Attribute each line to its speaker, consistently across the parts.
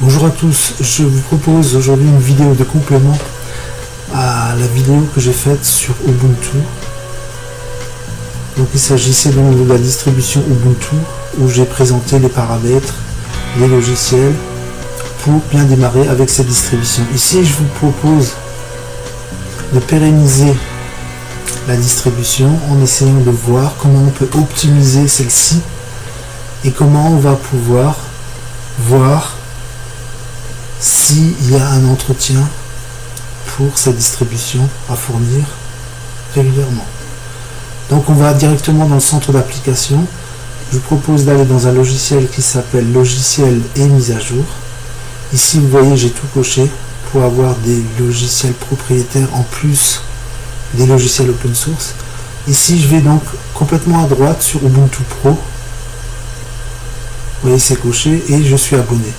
Speaker 1: Bonjour à tous, je vous propose aujourd'hui une vidéo de complément à la vidéo que j'ai faite sur Ubuntu. Donc il s'agissait donc de la distribution Ubuntu où j'ai présenté les paramètres, les logiciels pour bien démarrer avec cette distribution. Ici je vous propose de pérenniser la distribution en essayant de voir comment on peut optimiser celle-ci et comment on va pouvoir voir s'il y a un entretien pour cette distribution à fournir régulièrement. Donc on va directement dans le centre d'application. Je vous propose d'aller dans un logiciel qui s'appelle logiciel et mise à jour. Ici vous voyez j'ai tout coché pour avoir des logiciels propriétaires en plus des logiciels open source. Ici je vais donc complètement à droite sur Ubuntu Pro. Vous voyez c'est coché et je suis abonné.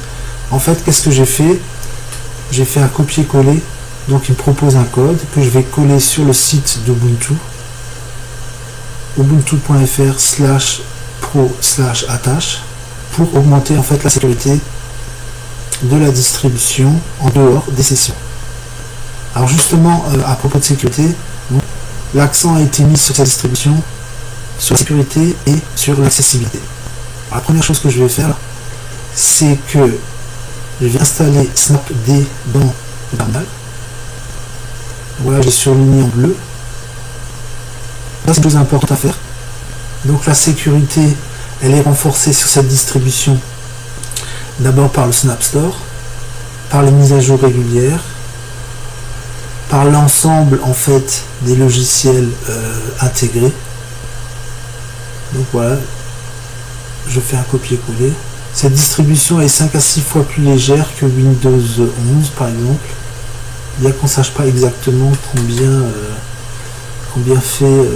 Speaker 1: En fait, qu'est-ce que j'ai fait? J'ai fait un copier-coller, donc il me propose un code que je vais coller sur le site d'Ubuntu, ubuntu.fr/pro/attache, pour augmenter en fait la sécurité de la distribution en dehors des sessions. Alors justement, à propos de sécurité, l'accent a été mis sur cette distribution, sur la sécurité et sur l'accessibilité. La première chose que je vais faire, c'est que je vais installer snapd dans le terminal. Voilà, j'ai surligné en bleu. Ça, c'est une chose importante à faire. Donc la sécurité, elle est renforcée sur cette distribution. D'abord par le Snap Store, par les mises à jour régulières, par l'ensemble en fait des logiciels intégrés. Donc voilà, je fais un copier-coller. Cette distribution est 5 à 6 fois plus légère que Windows 11 par exemple, bien qu'on ne sache pas exactement combien fait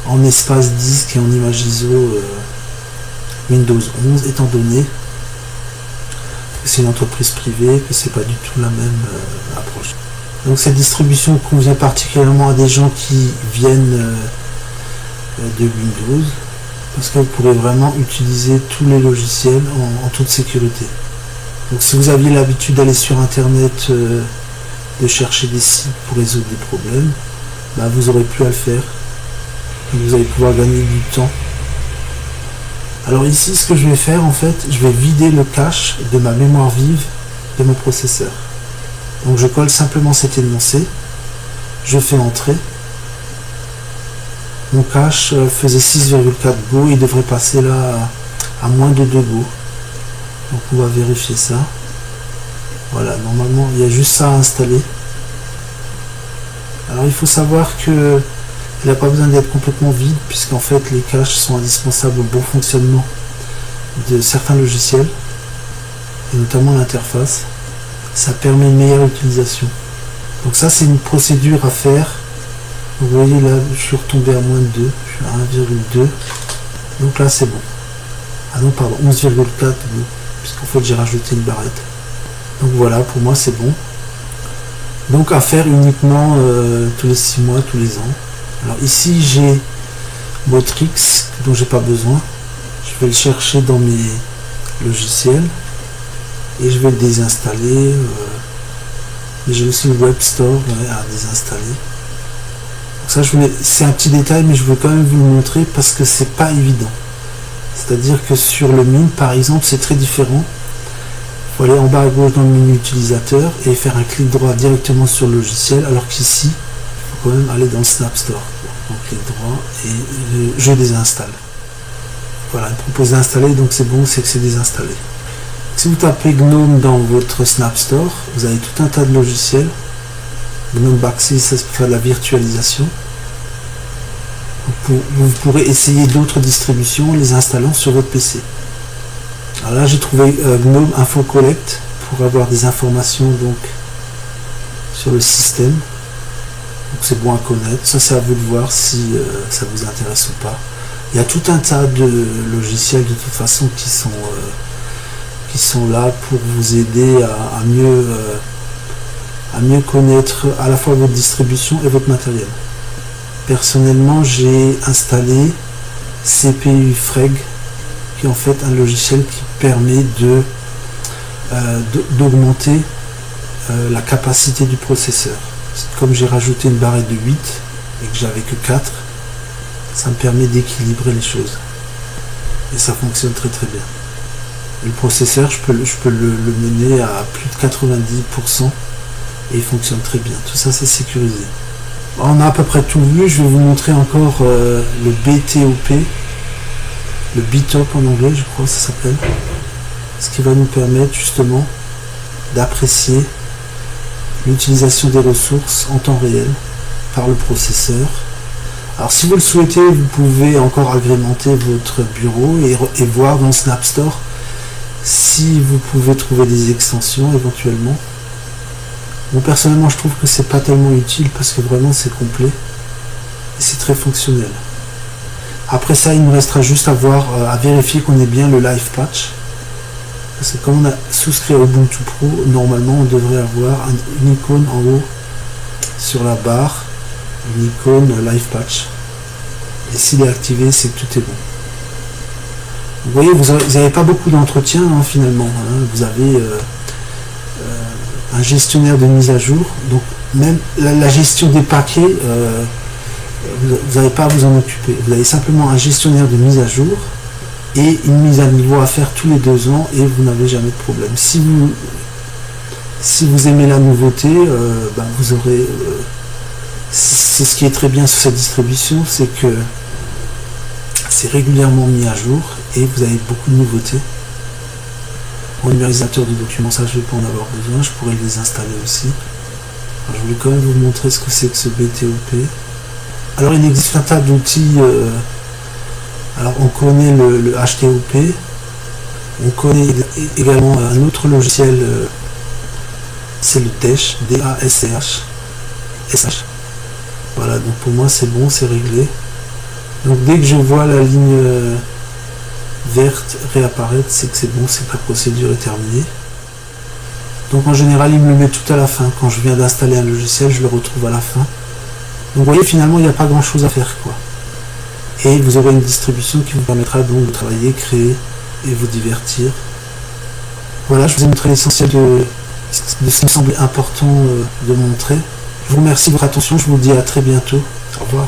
Speaker 1: en espace disque et en image ISO Windows 11, étant donné que c'est une entreprise privée, que c'est pas du tout la même approche. Donc cette distribution convient particulièrement à des gens qui viennent de Windows, parce que vous pourrez vraiment utiliser tous les logiciels en toute sécurité. Donc si vous aviez l'habitude d'aller sur internet, de chercher des sites pour résoudre des problèmes, vous aurez plus à le faire. Vous allez pouvoir gagner du temps. Alors ici, ce que je vais faire en fait, je vais vider le cache de ma mémoire vive de mon processeur. Donc je colle simplement cet énoncé, je fais entrer. Mon cache faisait 6,4 Go, il devrait passer là à moins de 2 Go. Donc on va vérifier ça. Voilà, normalement il y a juste ça à installer. Alors il faut savoir que il n'a pas besoin d'être complètement vide, puisqu'en fait les caches sont indispensables au bon fonctionnement de certains logiciels, et notamment l'interface. Ça permet une meilleure utilisation. Donc ça c'est une procédure à faire. Vous voyez là, je suis retombé à moins de 2, je suis à 1,2. Donc là c'est bon. Ah non, pardon, 11,4 puisqu'en fait j'ai rajouté une barrette. Donc voilà, pour moi c'est bon. Donc à faire uniquement tous les 6 mois, tous les ans. Alors ici j'ai Botrix dont j'ai pas besoin. Je vais le chercher dans mes logiciels et je vais le désinstaller. Mais j'ai aussi le Web Store à désinstaller. Ça, c'est un petit détail, mais je veux quand même vous le montrer parce que c'est pas évident. C'est-à-dire que sur le Mint, par exemple, c'est très différent. Il faut aller en bas à gauche dans le menu utilisateur et faire un clic droit directement sur le logiciel, alors qu'ici, il faut quand même aller dans le Snap Store. Donc clic droit et je désinstalle. Voilà, il propose d'installer, donc c'est bon, c'est que c'est désinstallé. Si vous tapez GNOME dans votre Snap Store, vous avez tout un tas de logiciels. GNOME Backsys, ça c'est pour faire de la virtualisation. Vous pourrez essayer d'autres distributions en les installant sur votre PC. Alors là j'ai trouvé GNOME Info Collect pour avoir des informations donc sur le système. Donc c'est bon à connaître. Ça c'est à vous de voir si ça vous intéresse ou pas. Il y a tout un tas de logiciels de toute façon qui sont là pour vous aider à mieux connaître à la fois votre distribution et votre matériel. Personnellement, j'ai installé CPU Freg, qui est en fait un logiciel qui permet de d'augmenter la capacité du processeur. Comme j'ai rajouté une barrette de 8 et que j'avais que 4, ça me permet d'équilibrer les choses. Et ça fonctionne très très bien. Et le processeur, je peux le mener à plus de 90% et il fonctionne très bien. Tout ça, c'est sécurisé. On a à peu près tout vu. Je vais vous montrer encore le BTOP, le BTOP en anglais, je crois que ça s'appelle. Ce qui va nous permettre justement d'apprécier l'utilisation des ressources en temps réel par le processeur. Alors si vous le souhaitez, vous pouvez encore agrémenter votre bureau et voir dans Snap Store si vous pouvez trouver des extensions éventuellement. Bon, personnellement, je trouve que c'est pas tellement utile parce que vraiment c'est complet et c'est très fonctionnel. Après ça, il nous restera juste à vérifier qu'on ait bien le Live Patch. Parce que comme on a souscrit à Ubuntu Pro, normalement on devrait avoir une icône en haut sur la barre, une icône Live Patch. Et s'il est activé, c'est que tout est bon. Vous voyez, vous n'avez pas beaucoup d'entretien finalement. Vous avez un gestionnaire de mise à jour, donc même la gestion des paquets, vous n'avez pas à vous en occuper. Vous avez simplement un gestionnaire de mise à jour et une mise à niveau à faire tous les 2 ans et vous n'avez jamais de problème. Si vous aimez la nouveauté, vous aurez... c'est ce qui est très bien sur cette distribution, c'est que c'est régulièrement mis à jour et vous avez beaucoup de nouveautés. Pour le numérisateur de documents, ça je ne vais pas en avoir besoin, je pourrais les installer aussi. Alors, je voulais quand même vous montrer ce que c'est que ce BTOP. Alors il existe un tas d'outils. Alors on connaît le HTOP, on connaît également un autre logiciel, c'est le DASH, D-A-S-C-H. Voilà, donc pour moi c'est bon, c'est réglé. Donc dès que je vois la ligne verte réapparaître, c'est que c'est bon, c'est que la procédure est terminée. Donc en général il me le met tout à la fin. Quand je viens d'installer un logiciel, je le retrouve à la fin. Donc vous voyez, finalement il n'y a pas grand chose à faire quoi. Et vous aurez une distribution qui vous permettra donc de travailler, créer et vous divertir. Voilà, je vous ai montré l'essentiel de ce qui me semblait important de montrer. Je vous remercie de votre attention, je vous dis à très bientôt. Au revoir.